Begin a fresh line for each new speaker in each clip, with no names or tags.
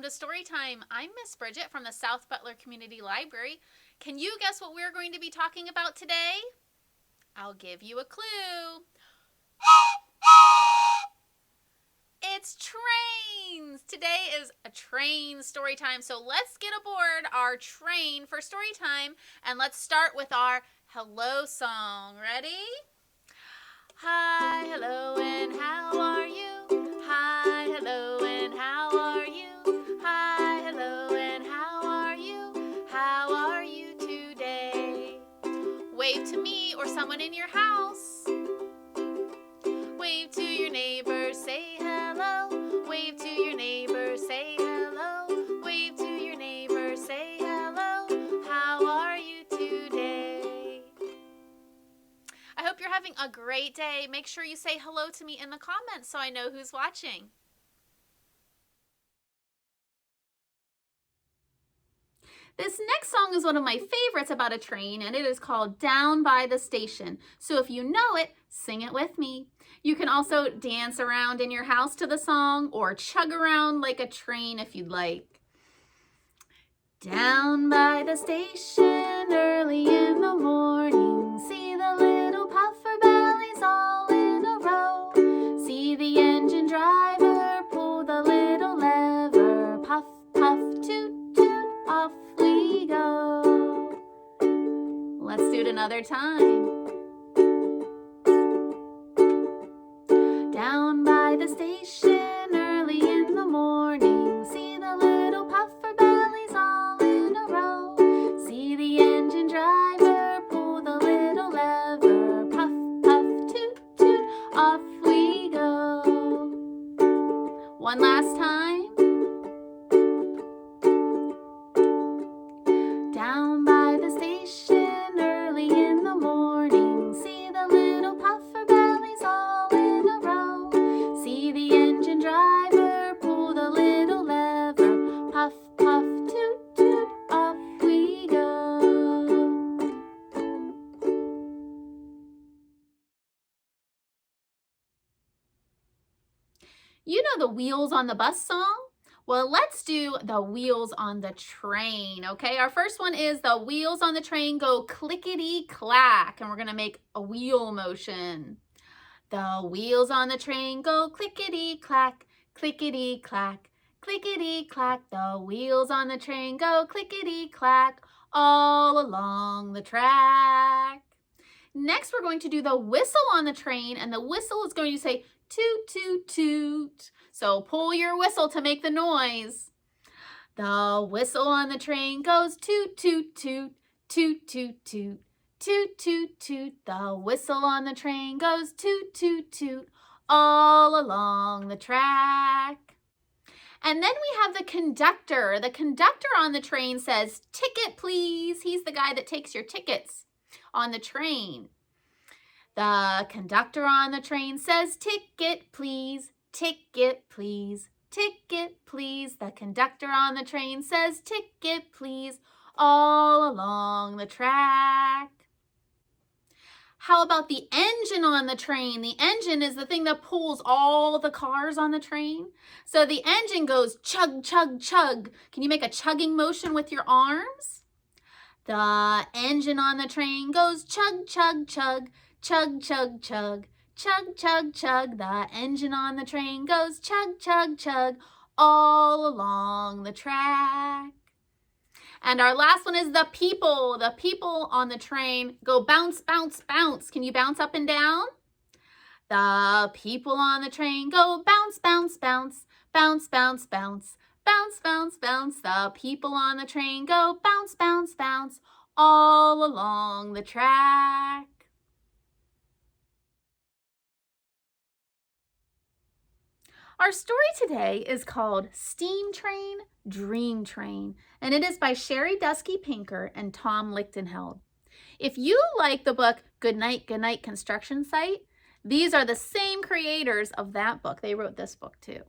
welcome to Storytime. I'm Miss Bridget from the South Butler Community Library. Can you guess what we're going to be talking about today? I'll give you a clue. It's trains! Today is a train story time, so let's get aboard our train for story time, and let's start with our hello song. Ready? Hi, hello, and how are you? Hi, hello, and how are you? Hi, hello, and how are you? How are you today? Wave to me or someone in your house. Wave to your neighbor, say hello. Wave to your neighbor, say hello. Wave to your neighbor, say hello. How are you today? I hope you're having a great day. Make sure you say hello to me in the comments so I know who's watching. This next song is one of my favorites about a train, and it is called Down by the Station. So if you know it, sing it with me. You can also dance around in your house to the song or chug around like a train if you'd like. Down by the station early in the morning, see the little puffer bellies all in a row. See the engine driver pull the little lever, puff, puff, toot, toot, off we go. Let's do it another time. Down by the station early in the morning, see the little puffer bellies all in a row. See the engine driver pull the little lever, puff, puff, toot, toot, off we go. One last time. Down by the station early in the morning, see the little puffer bellies all in a row. See the engine driver pull the little lever, puff, puff, toot, toot, off we go. You know the Wheels on the Bus song? Well, let's do the wheels on the train, okay? Our first one is the wheels on the train go clickety-clack, and we're going to make a wheel motion. The wheels on the train go clickety-clack, clickety-clack, clickety-clack. The wheels on the train go clickety-clack all along the track. Next, we're going to do the whistle on the train, and the whistle is going to say toot, toot, toot. So pull your whistle to make the noise. The whistle on the train goes toot, toot, toot, toot, toot, toot, toot, toot, toot. The whistle on the train goes toot, toot, toot, all along the track. And then we have the conductor. The conductor on the train says, "Ticket, please." He's the guy that takes your tickets on the train. The conductor on the train says, "Ticket, please. Ticket, please. Ticket, please." The conductor on the train says, "Ticket, please," all along the track. How about the engine on the train? The engine is the thing that pulls all the cars on the train. So the engine goes chug, chug, chug. Can you make a chugging motion with your arms? The engine on the train goes chug, chug, chug, chug, chug, chug, chug, chug, chug. The engine on the train goes chug, chug, chug, all along the track. And our last one is the people. The people on the train go bounce, bounce, bounce. Can you bounce up and down? The people on the train go bounce, bounce, bounce, bounce, bounce, bounce, bounce, bounce, bounce. The people on the train go bounce, bounce, bounce, all along the track. Our story today is called Steam Train, Dream Train, and it is by Sherry Dusky Pinker and Tom Lichtenheld. If you like the book Good Night Construction Site, these are the same creators of that book. They wrote this book too.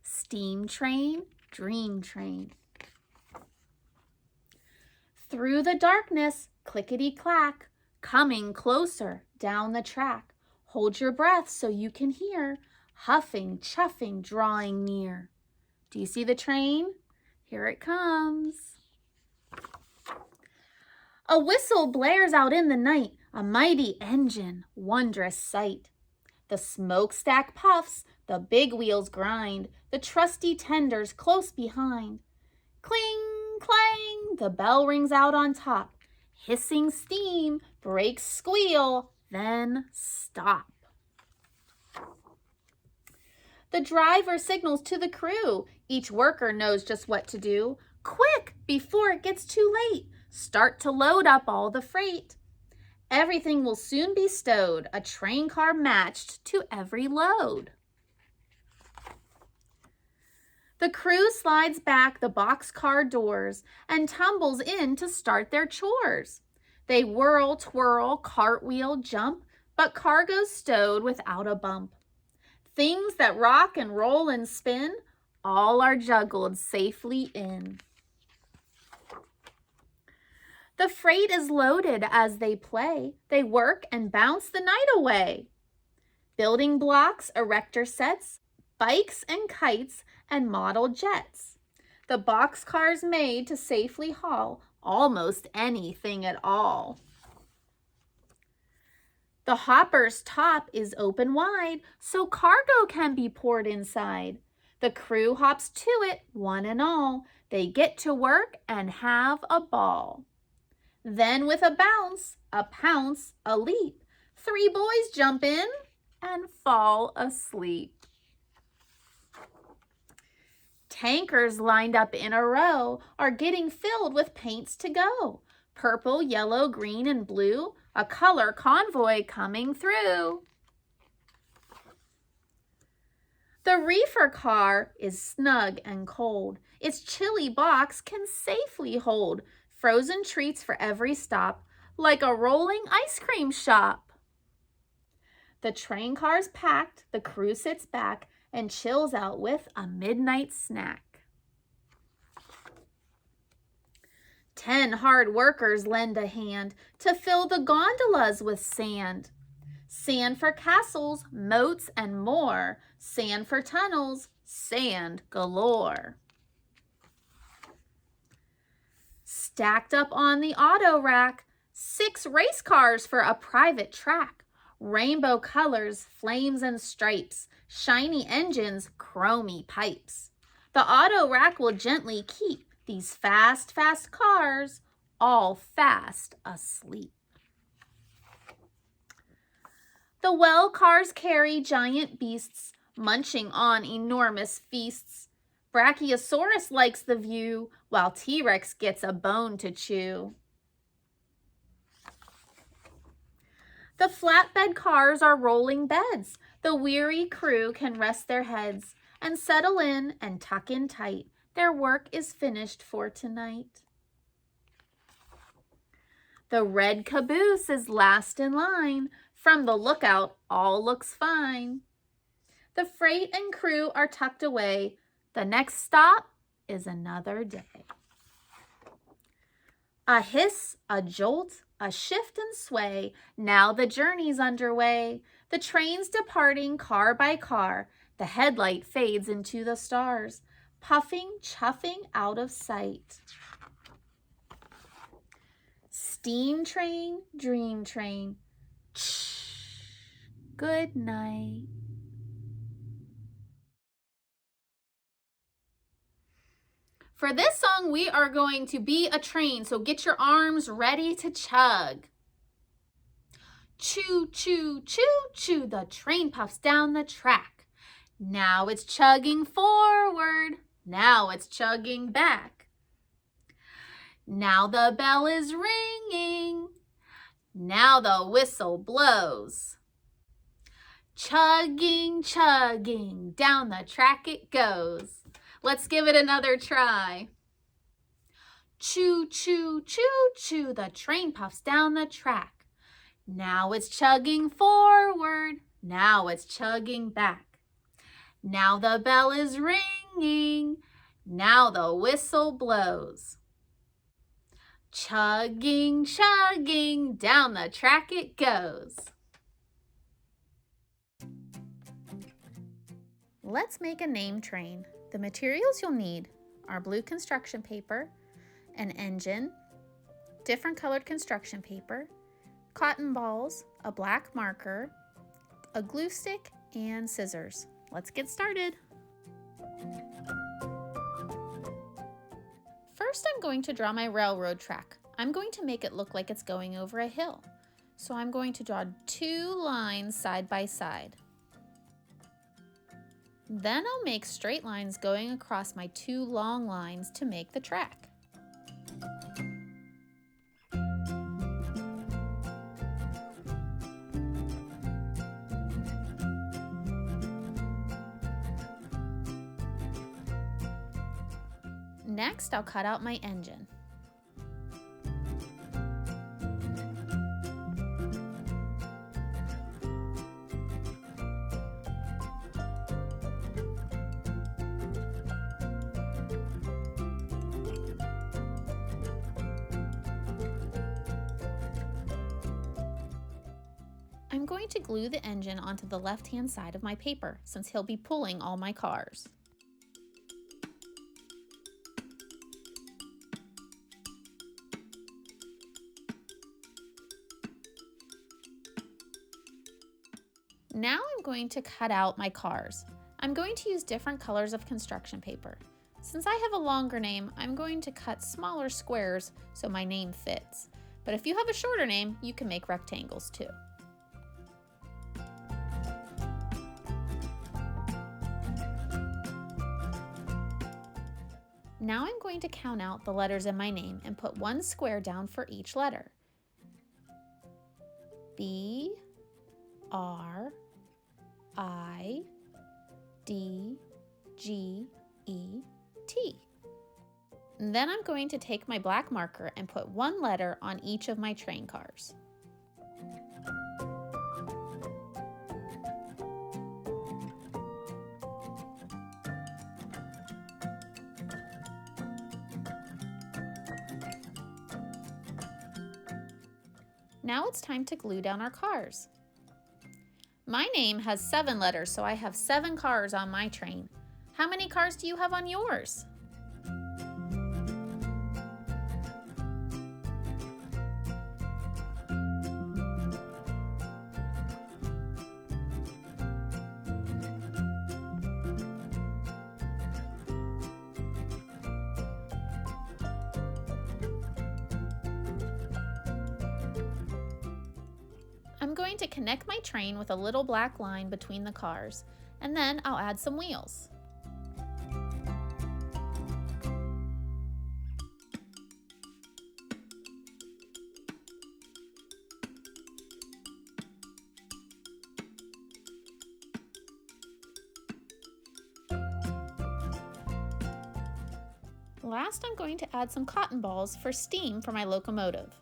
Steam Train, Dream Train. Through the darkness, clickety-clack, coming closer down the track. Hold your breath so you can hear. huffing, chuffing, drawing near. Do you see the train? Here it comes. A whistle blares out in the night, a mighty engine, wondrous sight. The smokestack puffs, the big wheels grind, the trusty tenders close behind. Cling, clang, the bell rings out on top. Hissing steam, brakes squeal, then stop. The driver signals to the crew. Each worker knows just what to do. Quick, before it gets too late, start to load up all the freight. Everything will soon be stowed, a train car matched to every load. The crew slides back the boxcar doors and tumbles in to start their chores. They whirl, twirl, cartwheel, jump, but cargo's stowed without a bump. Things that rock and roll and spin, all are juggled safely in. The freight is loaded as they play. They work and bounce the night away. Building blocks, erector sets, bikes and kites, and model jets. The boxcars made to safely haul almost anything at all. The hopper's top is open wide, so cargo can be poured inside. The crew hops to it, one and all. They get to work and have a ball. Then with a bounce, a pounce, a leap, 3 boys jump in and fall asleep. Tankers lined up in a row are getting filled with paints to go. Purple, yellow, green, and blue, a color convoy coming through. The reefer car is snug and cold. Its chilly box can safely hold frozen treats for every stop, like a rolling ice cream shop. The train car's packed, the crew sits back and chills out with a midnight snack. 10 hard workers lend a hand to fill the gondolas with sand. Sand for castles, moats, and more. Sand for tunnels, sand galore. Stacked up on the auto rack, 6 race cars for a private track. Rainbow colors, flames and stripes, shiny engines, chromy pipes. The auto rack will gently keep these fast, fast cars all fast asleep. The well cars carry giant beasts, munching on enormous feasts. Brachiosaurus likes the view, while T-Rex gets a bone to chew. The flatbed cars are rolling beds. The weary crew can rest their heads and settle in and tuck in tight. Their work is finished for tonight. The red caboose is last in line. From the lookout, all looks fine. The freight and crew are tucked away. The next stop is another day. A hiss, a jolt, a shift and sway. Now the journey's underway. The train's departing car by car. The headlight fades into the stars, puffing, chuffing out of sight. Steam train, dream train. Good night. For this song, we are going to be a train, so get your arms ready to chug. Choo, choo, choo, choo, the train puffs down the track. Now it's chugging forward, now it's chugging back. Now the bell is ringing, now the whistle blows. Chugging, chugging, down the track it goes. Let's give it another try. Choo, choo, choo, choo, the train puffs down the track. Now it's chugging forward, now it's chugging back. Now the bell is ringing, now the whistle blows. Chugging, chugging, down the track it goes. Let's make a name train. The materials you'll need are blue construction paper, an engine, different colored construction paper, cotton balls, a black marker, a glue stick, and scissors. Let's get started. First, I'm going to draw my railroad track. I'm going to make it look like it's going over a hill. So I'm going to draw 2 lines side by side. Then I'll make straight lines going across my 2 long lines to make the track. Next, I'll cut out my engine. I'm going to glue the engine onto the left-hand side of my paper since he'll be pulling all my cars. Now I'm going to cut out my cars. I'm going to use different colors of construction paper. Since I have a longer name, I'm going to cut smaller squares so my name fits. But if you have a shorter name, you can make rectangles too. Now I'm going to count out the letters in my name and put 1 square down for each letter. B, R, I, D, G, E, T. And then I'm going to take my black marker and put 1 letter on each of my train cars. Now it's time to glue down our cars. My name has 7 letters, so I have 7 cars on my train. How many cars do you have on yours? I'm going to connect my train with a little black line between the cars, and then I'll add some wheels. Last, I'm going to add some cotton balls for steam for my locomotive.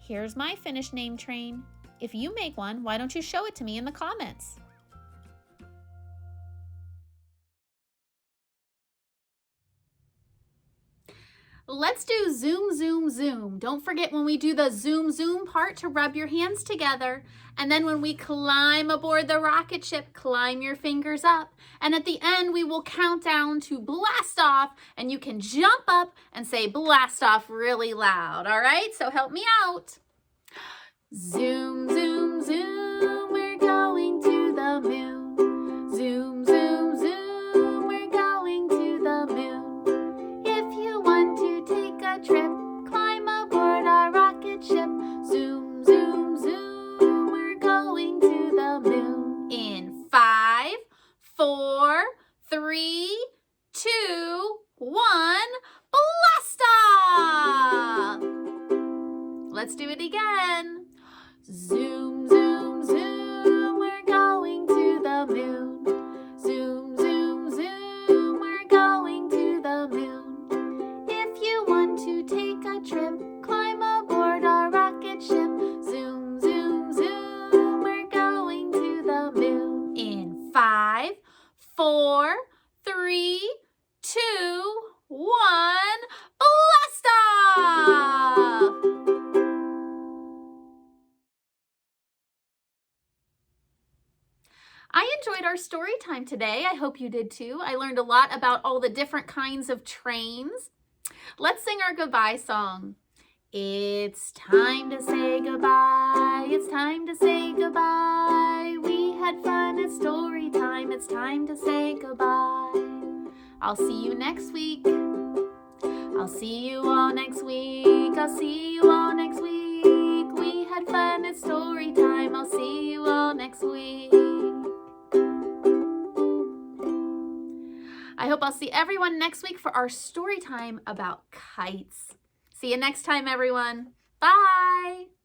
Here's my finished name train. If you make one, why don't you show it to me in the comments? Let's do zoom, zoom, zoom. Don't forget when we do the zoom, zoom part to rub your hands together. And then when we climb aboard the rocket ship, climb your fingers up. And at the end, we will count down to blast off. And you can jump up and say blast off really loud. All right, so help me out. Zoom, zoom, zoom, we're going to the moon. Zoom, zoom, zoom, we're going to the moon. If you want to take a trip, climb aboard our rocket ship. Zoom, zoom, zoom, we're going to the moon. In 5, 4, 3, 2, 1, blast off! Let's do it again. Zoom, zoom, zoom, we're going to the moon. Zoom, zoom, zoom, we're going to the moon. If you want to take a trip, climb aboard our rocket ship. Zoom, zoom, zoom, we're going to the moon. In 5, 4, 3, 2, 1, blast off! I enjoyed our story time today. I hope you did too. I learned a lot about all the different kinds of trains. Let's sing our goodbye song. It's time to say goodbye. It's time to say goodbye. We had fun at story time. It's time to say goodbye. I'll see you next week. I'll see you all next week. I'll see you all next week. We had fun at story time. I'll see you all next week. I hope I'll see everyone next week for our story time about kites. See you next time, everyone. Bye.